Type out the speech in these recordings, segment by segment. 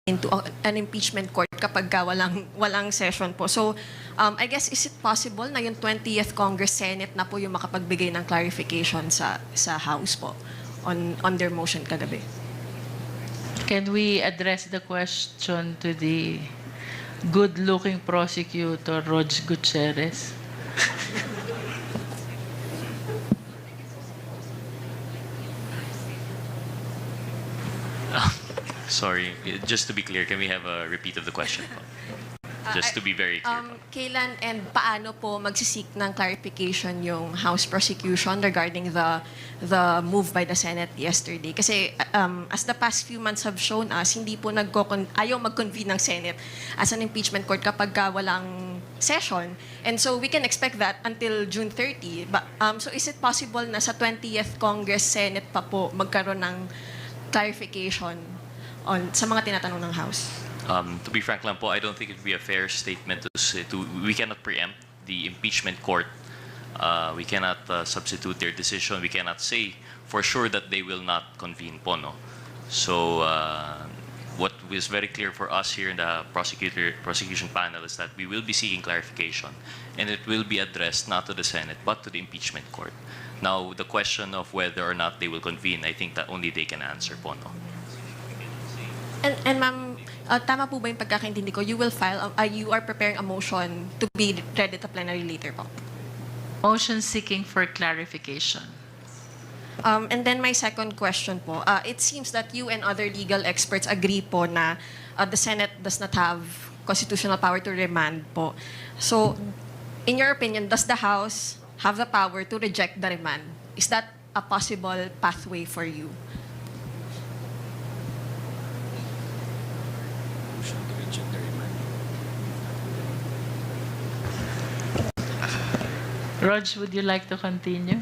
into an impeachment court kapag walang session po. So, I guess, is it possible na yung 20th Congress Senate na po yung makapagbigay ng clarification sa House po on their motion kagabi? Can we address the question to the good-looking prosecutor, Rog Gutierrez? Sorry, just to be clear, can we have a repeat of the question? Just to be very clear. Kailan and paano po magsisik ng clarification yung House prosecution regarding the move by the Senate yesterday? Kasi as the past few months have shown us, hindi po ayaw mag-convene ng Senate as an impeachment court kapag walang session. And so we can expect that until June 30. So is it possible na sa 20th Congress Senate pa po magkaroon ng clarification sa mga tinatanong ng House? To be frank lang po, I don't think it would be a fair statement we cannot preempt the impeachment court. We cannot substitute their decision. We cannot say for sure that they will not convene po, no? So what is very clear for us here in the prosecution panel is that we will be seeking clarification, and it will be addressed not to the Senate but to the impeachment court. Now, the question of whether or not they will convene, I think that only they can answer po, no? And ma'am, tama po ba yung pagkakaintindi ko? You are preparing a motion to be read at the plenary later po? Motion seeking for clarification. And then my second question po, it seems that you and other legal experts agree po na the Senate does not have constitutional power to remand po. So, in your opinion, does the House have the power to reject the remand? Is that a possible pathway for you? Rog, would you like to continue?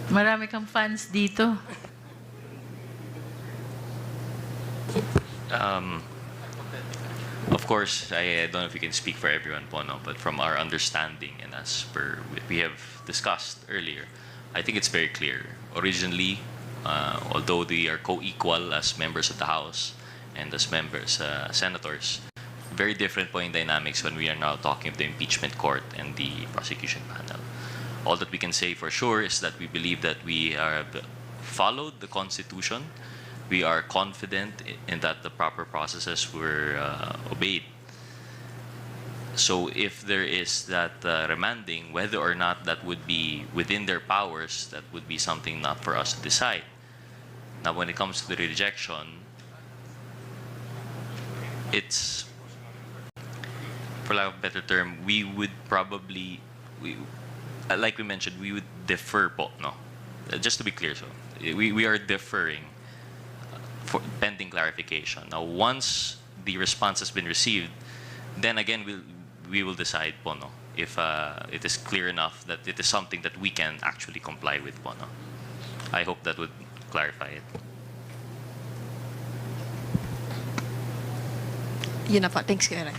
Marami kang fans dito. Of course, I don't know if we can speak for everyone po, no? But from our understanding and as per we have discussed earlier, I think it's very clear. Originally, although they are co-equal as members of the House and as senators, very different point dynamics when we are now talking of the impeachment court and the prosecution panel. All that we can say for sure is that we believe that we have followed the Constitution. We are confident in that the proper processes were obeyed. So if there is that remanding, whether or not that would be within their powers, that would be something not for us to decide. Now, when it comes to the rejection, it's, for lack of a better term, we would probably, like we mentioned, we would defer po, no? Just to be clear, so we are deferring for pending clarification. Now, once the response has been received, then again we will decide po, no, if it is clear enough that it is something that we can actually comply with po, no? I hope that would clarify it. Yun na po. Thanks, Kuya.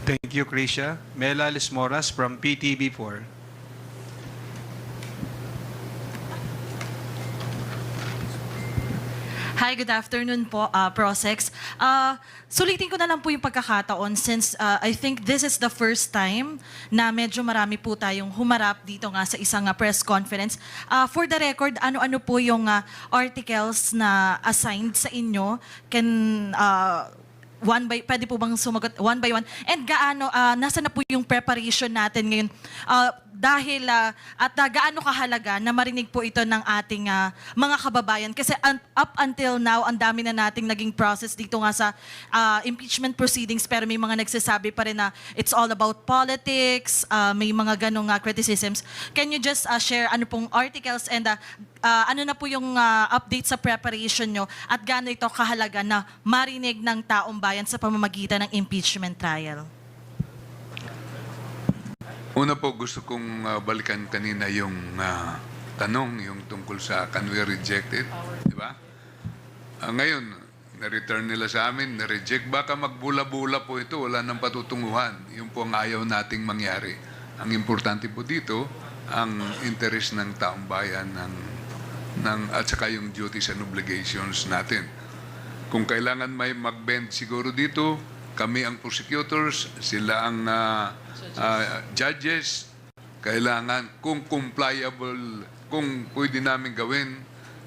Thank you, Krisha. Mela Lismoras from PTV4. Hi, good afternoon po, Prosex. Sulitin ko na lang po yung pagkakataon since I think this is the first time na medyo marami po tayong humarap dito nga sa isang press conference. For the record, ano-ano po yung articles na assigned sa inyo? Pwede po bang sumagot one by one? And nasa na po yung preparation natin ngayon? Dahil gaano kahalaga na marinig po ito ng ating mga kababayan. Kasi up until now, ang dami na nating naging process dito nga sa impeachment proceedings, pero may mga nagsasabi pa rin na it's all about politics, may mga ganong criticisms. Can you just share ano pong articles and ano na po yung update sa preparation nyo at gaano ito kahalaga na marinig ng taong bayan sa pamamagitan ng impeachment trial? Una po, gusto kong balikan kanina yung tanong, yung tungkol sa can we reject it, di ba? Ngayon, na-return nila sa amin, na-reject. Baka magbula-bula po ito, wala nang patutunguhan. Yun po ang ayaw nating mangyari. Ang importante po dito, ang interes ng taong bayan, ng at saka yung duties and obligations natin. Kung kailangan may mag-bend siguro dito, kami ang prosecutors, sila ang judges. Kailangan, kung compliable, kung pwede namin gawin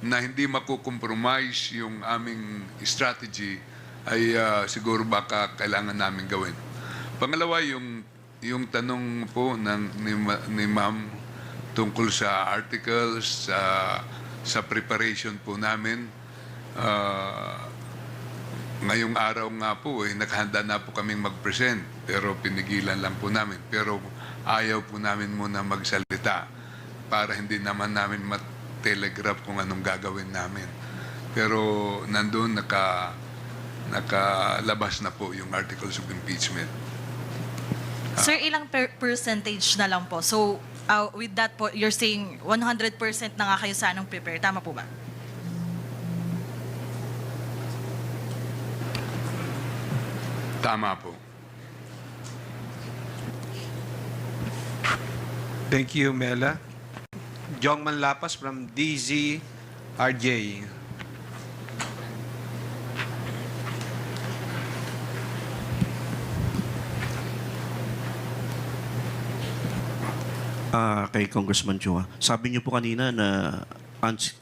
na hindi makukompromise yung aming strategy, ay siguro baka kailangan namin gawin. Pangalawa, yung tanong po ni Ma'am tungkol sa articles, sa preparation po namin. Ngayong araw nga po, nakahanda na po kaming mag-present, pero pinigilan lang po namin. Pero ayaw po namin muna magsalita para hindi naman namin mat-telegraph kung anong gagawin namin. Pero nandun nakalabas na po yung articles of impeachment. Sir, ilang percentage na lang po? So, with that po, you're saying 100% na nga kayo sanang prepare. Tama po ba? Tama po. Thank you, Mela. Jongman Lapas from DZRJ. Kay Congressman Chua. Sabi niyo po kanina na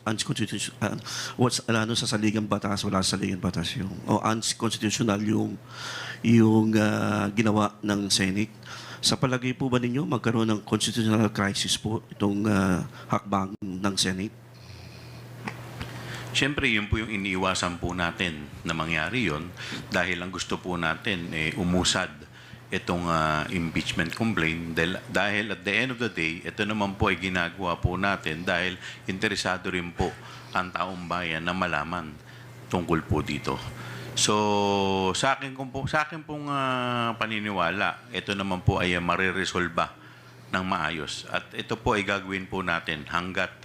unconstitutional, sa saligang batas, wala sa saligang batas yung, unconstitutional yung ginawa ng Senate. Sa palagay po ba ninyo, magkaroon ng constitutional crisis po itong hakbang ng Senate? Siyempre, yun po yung iniiwasan po natin na mangyari yun dahil ang gusto po natin umusad itong impeachment complaint dahil at the end of the day, ito naman po ay ginagawa po natin dahil interesado rin po ang taong bayan na malaman tungkol po dito. So, sa akin pong paniniwala, ito naman po ay mariresolba ng maayos. At ito po ay gagawin po natin hanggat,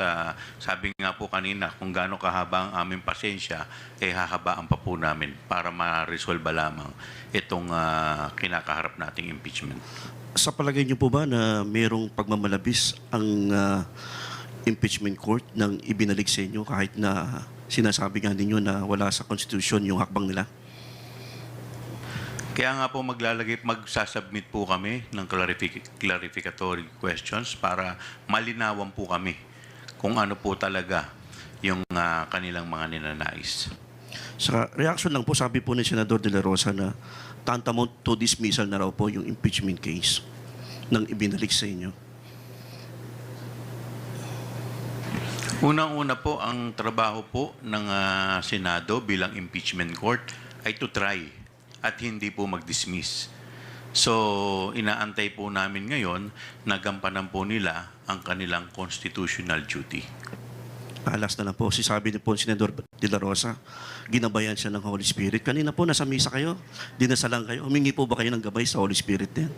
sabi nga po kanina, kung gaano kahaba ang aming pasensya, hahabaan pa po namin para ma-resolve lamang itong kinakaharap nating impeachment. Sa palagay niyo po ba na mayroong pagmamalabis ang impeachment court nang ibinalik sa inyo kahit na sinasabi nga ninyo na wala sa konstitusyon yung hakbang nila? Kaya nga po magsasubmit po kami ng clarificatory questions para malinawan po kami kung ano po talaga yung kanilang mga ninanais. Sa reaction lang po, sabi po ni Senador De La Rosa na tantamount to dismissal na raw po yung impeachment case nang ibinalik sa inyo. Unang-una po, ang trabaho po ng Senado bilang impeachment court ay to try at hindi po mag-dismiss. So, inaantay po namin ngayon na gampanan po nila ang kanilang constitutional duty. Alas na lang po, sabi ni po Senador De La Rosa, ginabayan siya ng Holy Spirit. Kanina po, nasa misa kayo, dinasalang kayo. Humingi po ba kayo ng gabay sa Holy Spirit din?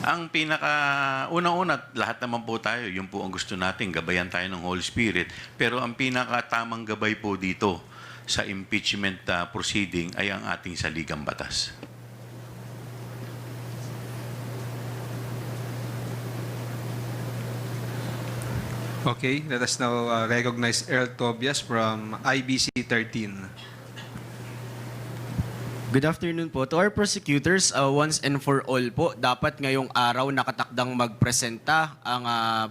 Ang unang-una, lahat naman po tayo, yun po ang gusto natin, gabayan tayo ng Holy Spirit. Pero ang pinakatamang gabay po dito sa impeachment proceeding ay ang ating saligang batas. Okay, let us now recognize Earl Tobias from IBC 13. Good afternoon po. To our prosecutors, once and for all po, dapat ngayong araw nakatakdang magpresenta ang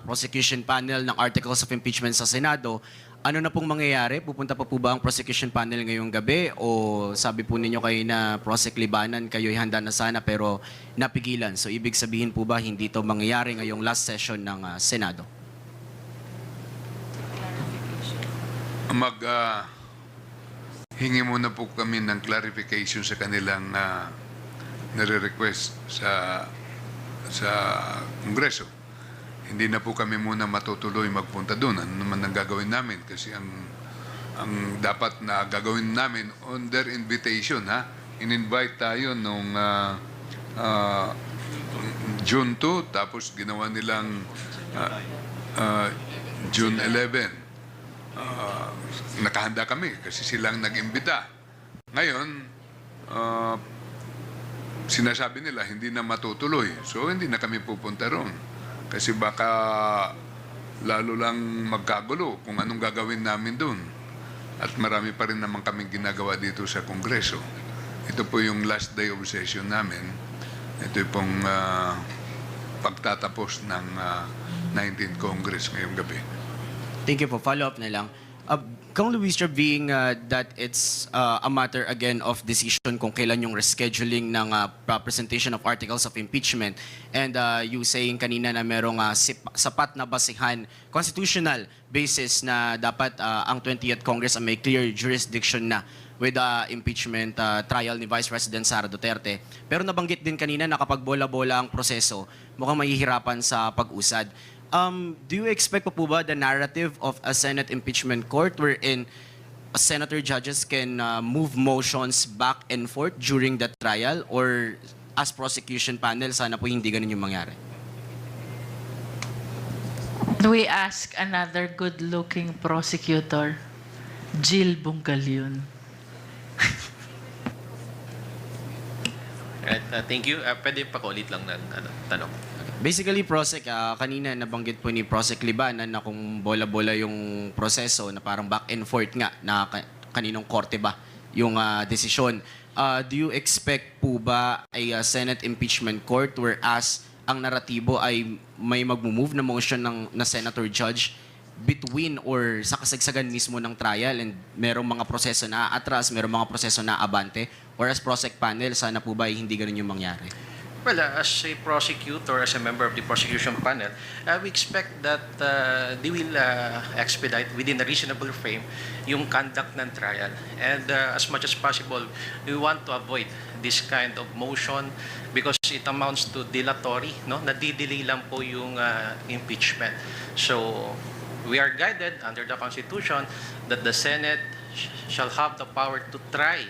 prosecution panel ng Articles of Impeachment sa Senado. Ano na pong mangyayari? Pupunta pa po ba ang prosecution panel ngayong gabi? O sabi po ninyo kayo na Prosec Libanan, kayo'y handa na sana pero napigilan. So ibig sabihin po ba hindi ito mangyayari ngayong last session ng Senado? Hingi muna po kami ng clarification sa kanilang nare-request sa Kongreso. Hindi na po kami muna matutuloy magpunta doon. Ano naman ang gagawin namin? Kasi ang dapat na gagawin namin on their invitation, in-invite tayo nung June 2, tapos ginawa nilang June 11. Nakahanda kami kasi silang nag-imbita. Ngayon, sinasabi nila hindi na matutuloy. So, hindi na kami pupunta roon. Kasi baka lalo lang magkagulo kung anong gagawin namin doon. At marami pa rin naman kaming ginagawa dito sa Kongreso. Ito po yung last day of session namin. Ito pong pagtatapos ng 19th Congress ngayong gabi. Thank you po. Follow-up na lang. Kung Luistro, being that it's a matter again of decision kung kailan yung rescheduling ng presentation of articles of impeachment, and you saying kanina na merong sapat na basihan, constitutional basis na dapat ang 20th Congress ay may clear jurisdiction na with the impeachment trial ni Vice President Sara Duterte. Pero nabanggit din kanina na kapag bola-bola ang proseso, mukhang mahihirapan sa pag-usad. Do you expect pa po ba the narrative of a Senate impeachment court wherein senator judges can move motions back and forth during the trial, or as prosecution panel, sana po hindi ganun yung mangyari? We ask another good-looking prosecutor, Jill Bungalyun. Right, thank you. Pwede pa-ulit lang ng tanong. Basically, Prosec, kanina nabanggit po ni Prosec Libanan na kung bola-bola yung proseso, na parang back and forth nga, na kaninong korte ba yung desisyon. Do you expect po ba ay Senate impeachment court whereas ang naratibo ay may magmumove na motion na senator judge between or sa kasagsagan mismo ng trial, and merong mga proseso na atras, merong mga proseso na abante, whereas Prosec panel, sana po ba ay hindi ganun yung mangyari? Well, as a prosecutor, as a member of the prosecution panel, we expect that they will expedite within a reasonable frame yung conduct ng trial. And as much as possible, we want to avoid this kind of motion because it amounts to dilatory, no? Nadidelay lang po yung impeachment. So, we are guided under the Constitution that the Senate shall have the power to try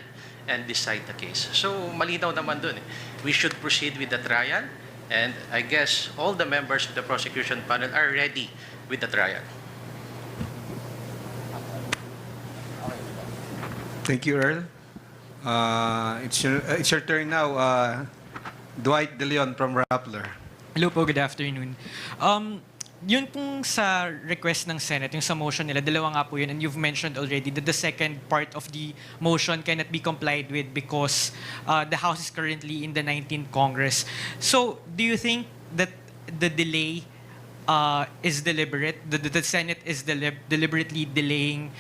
and decide the case. So, malinaw naman dun. We should proceed with the trial, and I guess all the members of the prosecution panel are ready with the trial. Thank you, Earl. It's your turn now. Dwight De Leon from Rappler. Hello po, good afternoon. Yun pong sa request ng Senate, yung sa motion nila, dalawa nga po yun, and you've mentioned already that the second part of the motion cannot be complied with because the House is currently in the 19th Congress. So, do you think that the delay is deliberate, the Senate is deliberately delaying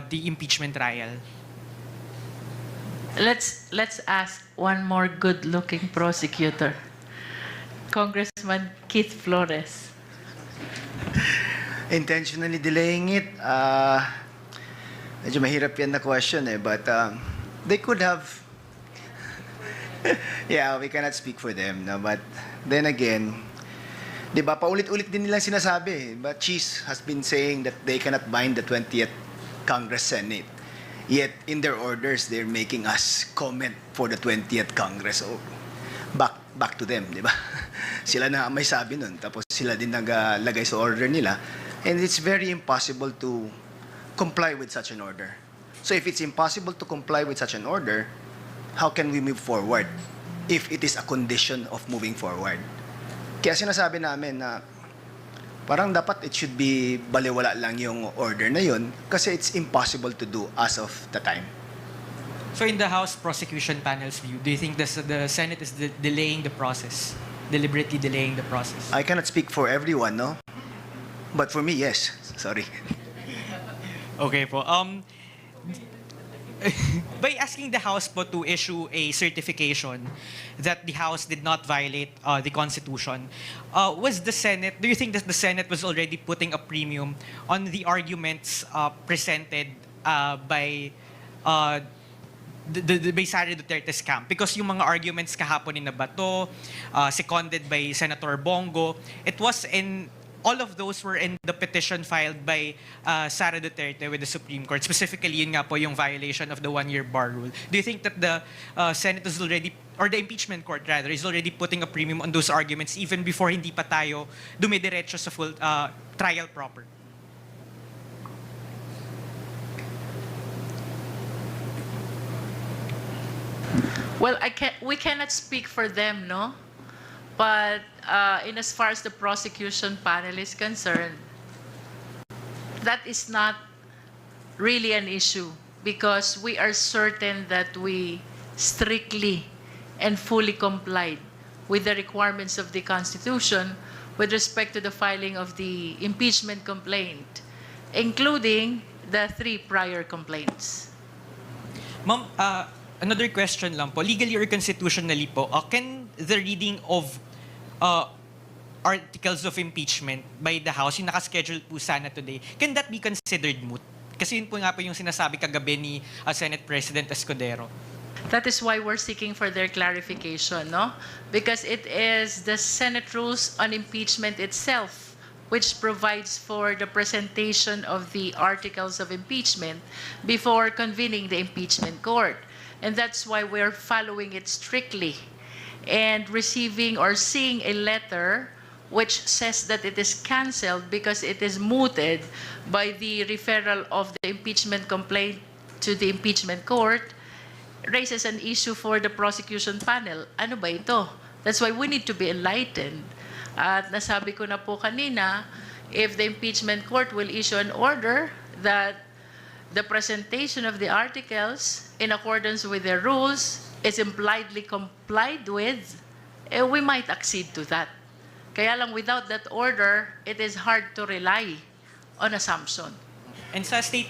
the impeachment trial? Let's ask one more good-looking prosecutor, Congressman Keith Flores. Intentionally delaying it, medyo mahirap yan na question but they could have, yeah, we cannot speak for them, no? But then again, di ba, paulit-ulit din nilang sinasabi, but Cheese has been saying that they cannot bind the 20th Congress Senate. Yet, in their orders, they're making us comment for the 20th Congress. So, back to them, di ba? Sila na may sabi nun, tapos sila din naglagay sa order nila. And it's very impossible to comply with such an order. So if it's impossible to comply with such an order, how can we move forward if it is a condition of moving forward? Kaya sinasabi namin na parang dapat it should be baliwala lang yung order na yun kasi it's impossible to do as of the time. So in the House prosecution panel's view, do you think the Senate is delaying the process, deliberately delaying the process? I cannot speak for everyone, no? But for me, yes. Sorry. Okay po. By asking the House po to issue a certification that the House did not violate the Constitution, was the Senate, do you think that the Senate was already putting a premium on the arguments presented by by Sara Duterte's camp? Because yung mga arguments kahapon ni Nabato, seconded by Senator Bongo, it was in all of those were in the petition filed by Sara Duterte with the Supreme Court. Specifically, yun nga po yung violation of the one-year bar rule. Do you think that the Senate is already, or the impeachment court rather, is already putting a premium on those arguments even before hindi pa tayo dumidiretso sa full trial proper? Well, we cannot speak for them, no? But in as far as the prosecution panel is concerned, that is not really an issue because we are certain that we strictly and fully complied with the requirements of the Constitution with respect to the filing of the impeachment complaint, including the 3 prior complaints. Ma'am, another question lang po. Legally or constitutionally po, can the reading of articles of impeachment by the House, yung nakaschedule po sana today, can that be considered moot? Kasi yun po nga po yung sinasabi kagabi ni Senate President Escudero. That is why we're seeking for their clarification, no? Because it is the Senate rules on impeachment itself which provides for the presentation of the articles of impeachment before convening the impeachment court. And that's why we're following it strictly and receiving or seeing a letter which says that it is canceled because it is mooted by the referral of the impeachment complaint to the impeachment court, raises an issue for the prosecution panel. Ano ba ito? That's why we need to be enlightened. At nasabi ko na po kanina, if the impeachment court will issue an order that the presentation of the articles in accordance with their rules is impliedly complied with, we might accede to that. Kaya lang without that order, it is hard to rely on assumption. And sa statement